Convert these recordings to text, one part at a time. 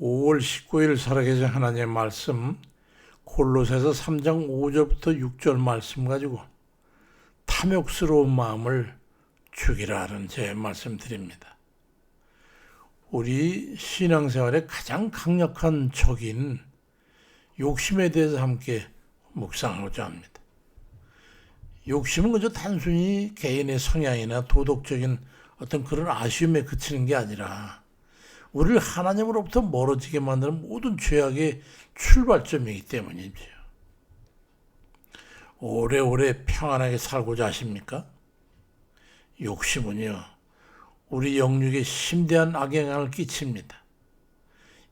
5월 19일 살아계신 하나님의 말씀 골로새서 3장 5절부터 6절 말씀 가지고 탐욕스러운 마음을 죽이라 하는 제 말씀 드립니다. 우리 신앙생활의 가장 강력한 적인 욕심에 대해서 함께 묵상하고자 합니다. 욕심은 그저 단순히 개인의 성향이나 도덕적인 어떤 그런 아쉬움에 그치는 게 아니라 우리를 하나님으로부터 멀어지게 만드는 모든 죄악의 출발점이기 때문이죠. 오래오래 평안하게 살고자 하십니까? 욕심은요, 우리 영육에 심대한 악영향을 끼칩니다.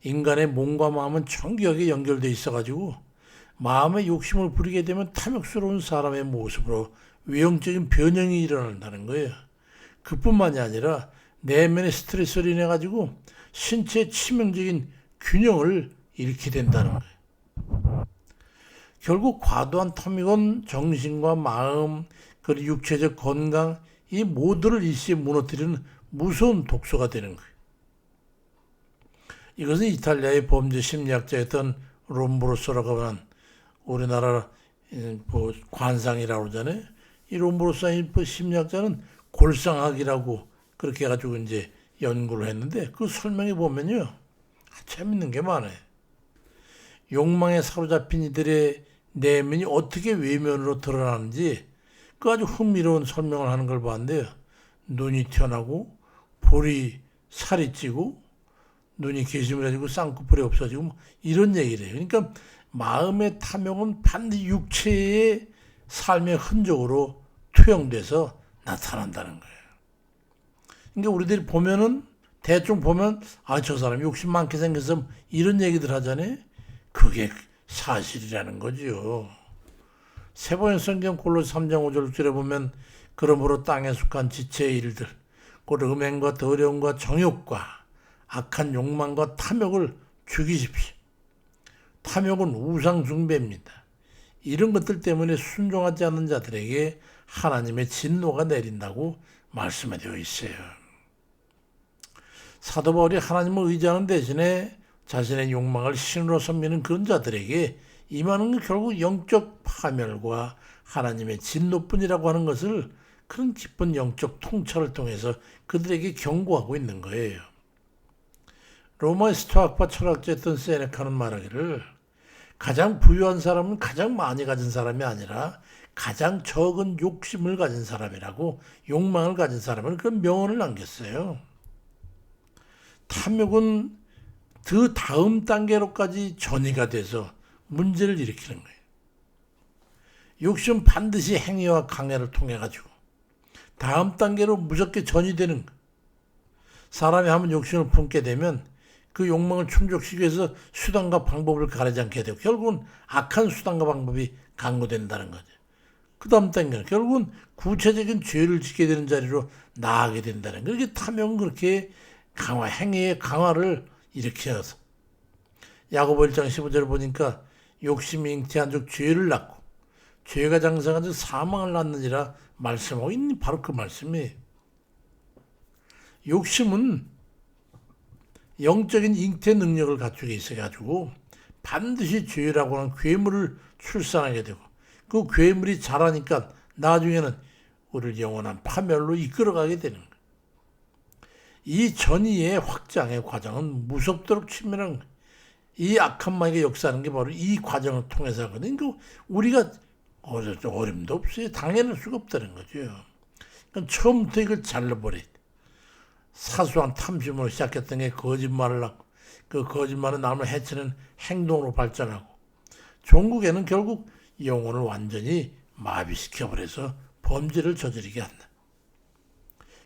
인간의 몸과 마음은 정교하게 연결되어 있어가지고 마음의 욕심을 부리게 되면 탐욕스러운 사람의 모습으로 외형적인 변형이 일어난다는 거예요. 그뿐만이 아니라 내면의 스트레스를 인해 가지고 신체의 치명적인 균형을 잃게 된다는 거예요. 결국 과도한 탐욕은 정신과 마음, 그리고 육체적 건강 이 모두를 일시에 무너뜨리는 무서운 독소가 되는 거예요. 이것은 이탈리아의 범죄 심리학자였던 롬브로소라고 하는 우리나라 관상이라고 그러잖아요. 이 롬브로소 심리학자는 골상학이라고 그렇게 해가지고 이제 연구를 했는데 그 설명에 보면요, 재밌는 게 많아요. 욕망에 사로잡힌 이들의 내면이 어떻게 외면으로 드러나는지 그 아주 흥미로운 설명을 하는 걸 봤는데요. 눈이 튀어나고 볼이 살이 찌고 눈이 게시물해지고 쌍꺼풀이 없어지고 뭐 이런 얘기를 해요. 그러니까 마음의 탐욕은 반드시 육체의 삶의 흔적으로 투영돼서 나타난다는 거예요. 그러니까 우리들이 보면은 대충 보면 저 사람 욕심 많게 생겨서 이런 얘기들 하잖아요. 그게 사실이라는 거죠. 세번의 성경 골로새 3장 5절에 보면 그러므로 땅에 속한 지체의 일들 곧 음행과 더러움과 정욕과 악한 욕망과 탐욕을 죽이십시오. 탐욕은 우상 숭배입니다. 이런 것들 때문에 순종하지 않는 자들에게 하나님의 진노가 내린다고 말씀되어 있어요. 사도 바울이 하나님을 의지하는 대신에 자신의 욕망을 신으로 섬기는 그런 자들에게 임하는 건 결국 영적 파멸과 하나님의 진노뿐이라고 하는 것을 그런 깊은 영적 통찰을 통해서 그들에게 경고하고 있는 거예요. 로마의 스토아과 철학자였던 세네카는 말하기를 가장 부유한 사람은 가장 많이 가진 사람이 아니라 가장 적은 욕심을 가진 사람이라고, 욕망을 가진 사람은 그런 명언을 남겼어요. 탐욕은 그 다음 단계로까지 전이가 돼서 문제를 일으키는 거예요. 욕심은 반드시 행위와 강해를 통해 가지고 다음 단계로 무섭게 전이되는 거예요. 사람이 한번 욕심을 품게 되면 그 욕망을 충족시키기 위해서 수단과 방법을 가리지 않게 되고 결국은 악한 수단과 방법이 강구된다는 거죠. 그 다음 단계는 결국은 구체적인 죄를 짓게 되는 자리로 나아가게 된다는 거예요. 그렇게 탐욕은 그렇게 행위의 강화를 일으켜서 야고보 1장 15절을 보니까 욕심이 잉태한 즉 죄를 낳고 죄가 장성한 즉 사망을 낳느니라 말씀하고 있는 바로 그 말씀이에요. 욕심은 영적인 잉태 능력을 갖추게 있어가지고 반드시 죄라고 하는 괴물을 출산하게 되고 그 괴물이 자라니까 나중에는 우리를 영원한 파멸로 이끌어가게 되는 거예요. 이 전이의 확장의 과정은 무섭도록 치밀한 거예요. 이 악한 마귀가 역사하는 게 바로 이 과정을 통해서 하거든요. 그러니까 우리가 어림도 없어요. 당연할 수가 없다는 거죠. 그러니까 처음부터 이걸 잘라버려야 돼. 사소한 탐심으로 시작했던 게 거짓말을 하고 그 거짓말은 남을 해치는 행동으로 발전하고 종국에는 결국 영혼을 완전히 마비시켜버려서 범죄를 저지르게 한다.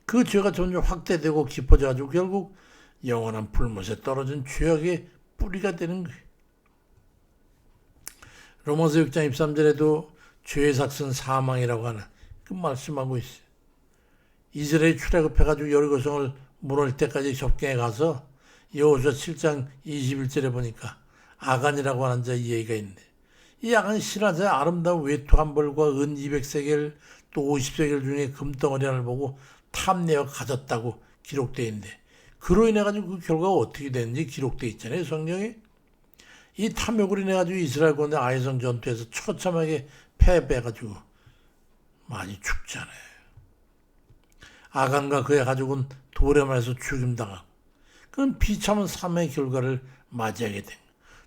그 죄가 점점 확대되고 깊어져가지고 결국 영원한 불못에 떨어진 죄악의 뿌리가 되는 거예요. 로마서 6장 23절에도 죄의 삭은 사망이라고 하는 그 말씀하고 있어요. 이스라엘이 출애굽해가지고 여리고성을 무너질 때까지 접경에 가서 여호수아 7장 21절에 보니까 아간이라고 하는 자의 얘기가 있는데 이 아간이 신하자의 아름다운 외투 한 벌과 은 200세겔 또 50세겔 중에 금덩어리 하나를 보고 탐내어 가졌다고 기록되어 있는데 그로 인해 가지고 그 결과가 어떻게 됐는지 기록되어 있잖아요, 성경에. 이 탐욕으로 인해 가지고 이스라엘 군대 아이성 전투에서 처참하게 패배해가지고 많이 죽잖아요. 아간과 그의 가족은 돌에 맞아서 죽임당하고, 그런 비참한 삶의 결과를 맞이하게 된 거예요.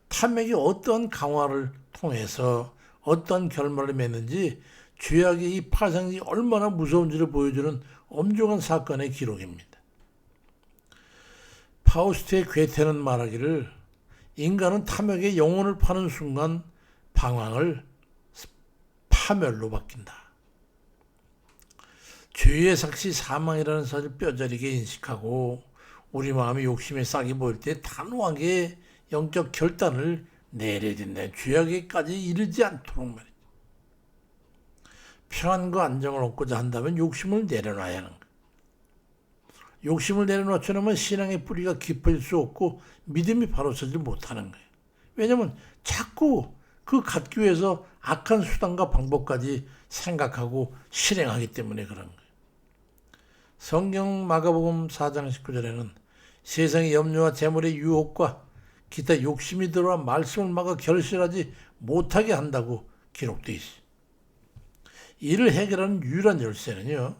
탐욕이 어떠한 강화를 통해서 어떠한 결말을 맺는지 죄악의 이 파생이 얼마나 무서운지를 보여주는 엄중한 사건의 기록입니다. 파우스트의 괴테는 말하기를, 인간은 탐욕의 영혼을 파는 순간 방황을 파멸로 바뀐다. 죄의 삭시 사망이라는 사실을 뼈저리게 인식하고 우리 마음이 욕심에 싹이 보일 때 단호하게 영적 결단을 내려야 된다. 죄악에까지 이르지 않도록 말이죠. 평안과 안정을 얻고자 한다면 욕심을 내려놔야 하는 거예요. 욕심을 내려놓지 않으면 신앙의 뿌리가 깊어질 수 없고 믿음이 바로 서지 못하는 거예요. 왜냐하면 자꾸 그 갖기 위해서 악한 수단과 방법까지 생각하고 실행하기 때문에 그런 거예요. 성경 마가복음 4장 19절에는 세상의 염려와 재물의 유혹과 기타 욕심이 들어와 말씀을 막아 결실하지 못하게 한다고 기록되어 있어요. 이를 해결하는 유일한 열쇠는요,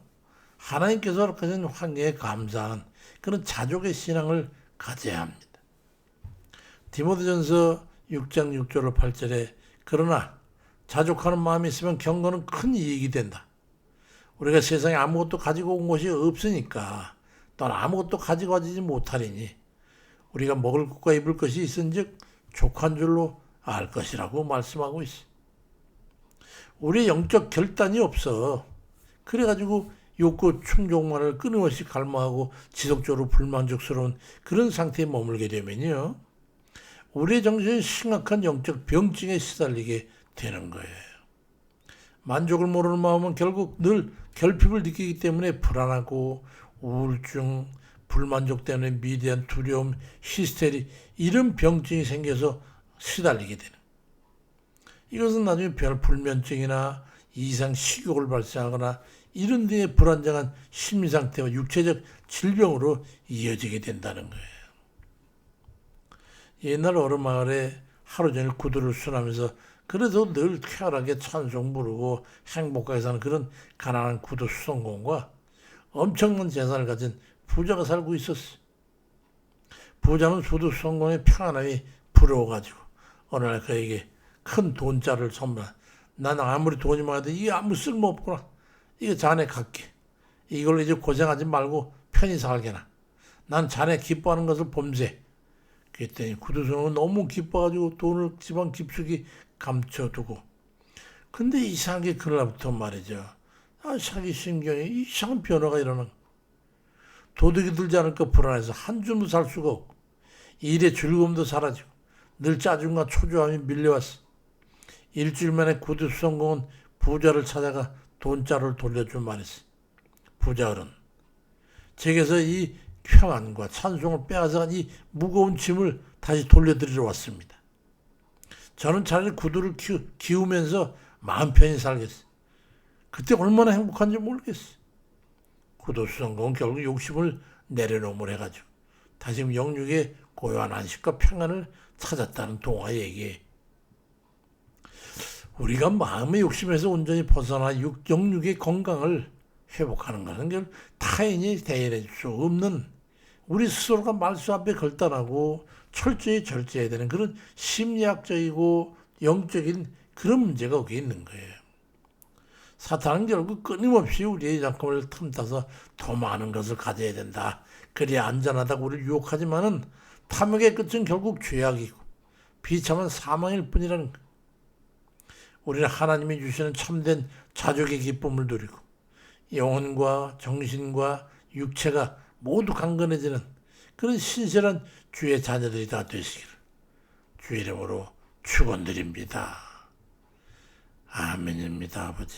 하나님께서 허락하신 환경에 감사하는 그런 자족의 신앙을 가져야 합니다. 디모데전서 6장 6절 8절에 그러나 자족하는 마음이 있으면 경건은 큰 이익이 된다. 우리가 세상에 아무것도 가지고 온 것이 없으니까 또는 아무것도 가지고 가지 못하리니 우리가 먹을 것과 입을 것이 있은즉 족한 줄로 알 것이라고 말씀하고 있어. 우리의 영적 결단이 없어. 그래가지고 욕구 충족만을 끊임없이 갈망하고 지속적으로 불만족스러운 그런 상태에 머물게 되면요, 우리의 정신이 심각한 영적 병증에 시달리게 되는 거예요. 만족을 모르는 마음은 결국 늘 결핍을 느끼기 때문에 불안하고 우울증, 불만족 때문에 미대한 두려움, 히스테리, 이런 병증이 생겨서 시달리게 되는 거예요. 이것은 나중에 별 불면증이나 이상 식욕을 발생하거나 이런 등의 불안정한 심리 상태와 육체적 질병으로 이어지게 된다는 거예요. 옛날 어느 마을에 하루 종일 구두를 순하면서 그래도 늘 쾌활하게 찬송 부르고 행복하게 사는 그런 가난한 구두 수송공과 엄청난 재산을 가진 부자가 살고 있었어요. 부자는 구두 수송공의 평안함이 부러워가지고 어느 날 그에게 큰 돈자를 선물한, 나는 아무리 돈이 많아도 이게 아무 쓸모없구나. 이거 자네 갖게. 이걸로 이제 고생하지 말고 편히 살게나. 난 자네 기뻐하는 것을 봄새. 그랬더니 구두손은 너무 기뻐가지고 돈을 집안 깊숙이 감춰두고. 근데 이상하게 그날부터 말이죠, 자기 신경에 이상한 변화가 일어나는, 도둑이 들지 않을까 불안해서 한 줌도 살 수가 없고 일의 즐거움도 사라지고 늘 짜증과 초조함이 밀려왔어. 일주일 만에 구두 수송공은 부자를 찾아가 돈자루를 돌려준 말했어. 부자 어른, 제게서 이 평안과 찬송을 빼앗아간 이 무거운 짐을 다시 돌려드리러 왔습니다. 저는 차라리 구두를 기우면서 마음 편히 살겠어. 그때 얼마나 행복한지 모르겠어. 구두 수송공은 결국 욕심을 내려놓음을 해가지고 다시 영육의 고요한 안식과 평안을 찾았다는 동화 얘기에, 우리가 마음의 욕심에서 온전히 벗어나 영육의 건강을 회복하는 것은 타인이 대해낼 수 없는, 우리 스스로가 말씀 앞에 결단하고 철저히 절제해야 되는 그런 심리학적이고 영적인 그런 문제가 거기에 있는 거예요. 사탄은 결국 끊임없이 우리의 작품을 틈타서 더 많은 것을 가져야 된다, 그래야 안전하다고 우리를 유혹하지만은 탐욕의 끝은 결국 죄악이고 비참한 사망일 뿐이라는 거예요. 우리는 하나님이 주시는 참된 자족의 기쁨을 누리고 영혼과 정신과 육체가 모두 강건해지는 그런 신실한 주의 자녀들이 다 되시기를 주의 이름으로 축원드립니다. 아멘입니다, 아버지.